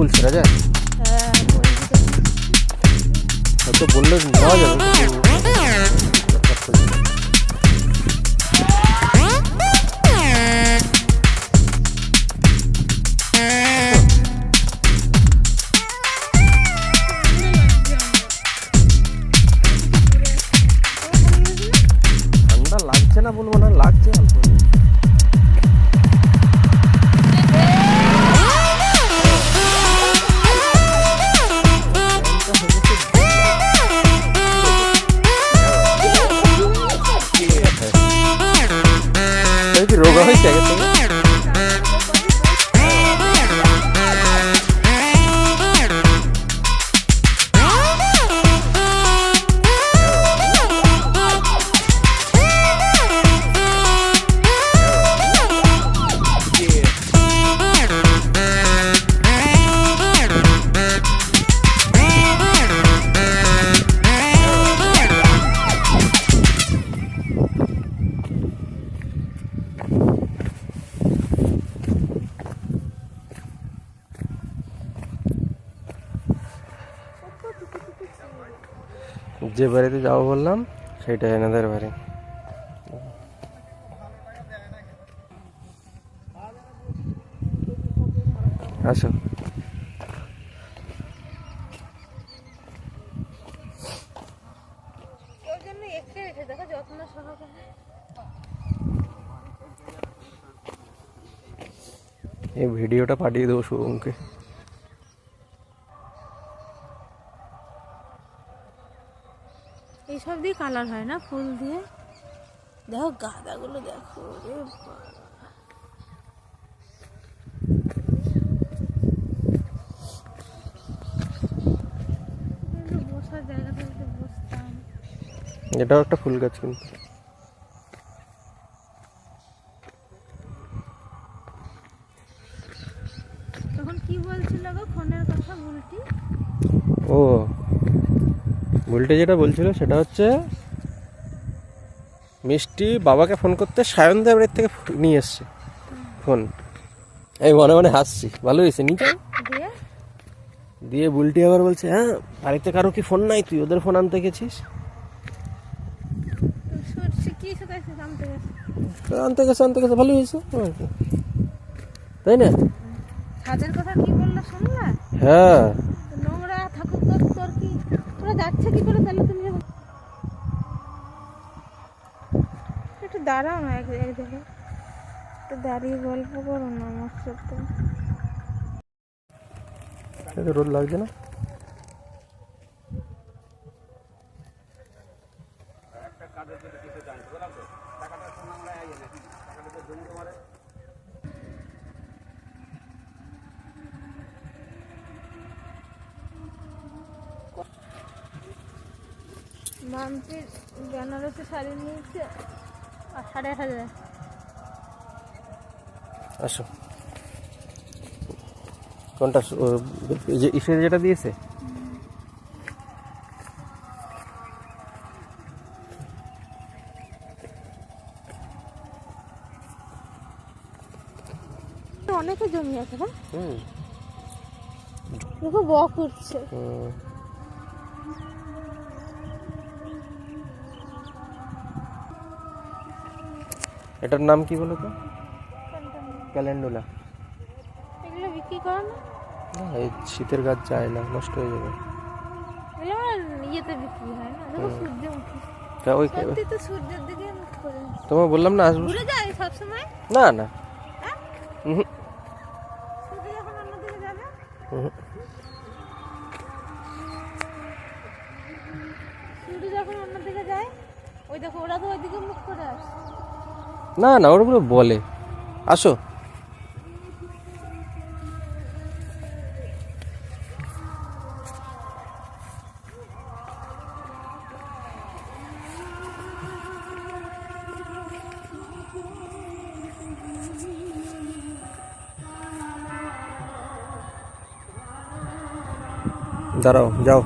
ফুল ছেড়া যায়? হ্যাঁ হয়তো বললে নেওয়া যাবে। ঠান্ডা লাগছে না বলবো না, লাগছে অল্প। রোগা হয়েছে আগে থেকে? যে বাড়িতে যাবো বললাম সেটা এনাদের বাড়ি। আসো। এই ভিডিওটা পাঠিয়ে দেবো শুভমকে। এইসব দিয়ে কালার হয় না ফুল দিয়ে। দেখো গাঁদাগুলো দেখো, বসার জায়গা থাকলে বসতাম। এটাও একটা ফুল গাছ কিন্তু। তখন কি বলছিল গো ফোনের কথা বুলটি? ও বুলটে যেটা বলছিল সেটা হচ্ছে মিষ্টি বাবাকে ফোন করতে সায়নদের বাড়ির থেকে নিয়ে এসছে ফোন। এই মনে মনে হাসছি, ভালো হয়েছে নিচে দিয়ে। বুলটি আবার বলছে হ্যাঁ বাড়িতে কারো কি ফোন নাই, তুই ওদের ফোন আনতে গেছিস? আনতে গেছে ভালো হয়েছে, তাই না? ছাদের কথা কি বললো শুনলা? হ্যাঁ নোংরা থাকুক তোর কি, তোরা যাচ্ছে কি করে তাহলে তুমি? একটু দাঁড়াও না, এক জায়গায় একটু দাঁড়িয়ে গল্প করো না আমার সাথে। রোদ লাগছে না? মাম্পির বেনারসি শাড়ি নিয়েছে 8,500। আসো। কোনটা? যে ইসের যেটা দিয়েছে অনেকে জমি আছে না? দেখো বক উঠছে। এটার নাম কি বলো তো? ক্যালেন্ডুলা। এগুলো বিক্রি করে না? না এই শীতের গাছ যায় না, নষ্ট হয়ে যাবে। এগুলো ইয়েতে বিক্রি হয় না, দেখো সূর্যমুখী। তা ওই সত্যি তো সূর্যের দিকে মুখ করে। তোমায় বললাম না আসবো। ঘুরে যায় সব সময়? না না সূর্য যখন অন্যদিকে যাবে? সূর্য যখন অন্যদিকে যায় ওই দেখো ওরা তো ওইদিকে মুখ করে আসে। না না ওরগুলো বলে। আসো। দাঁড়াও যাও।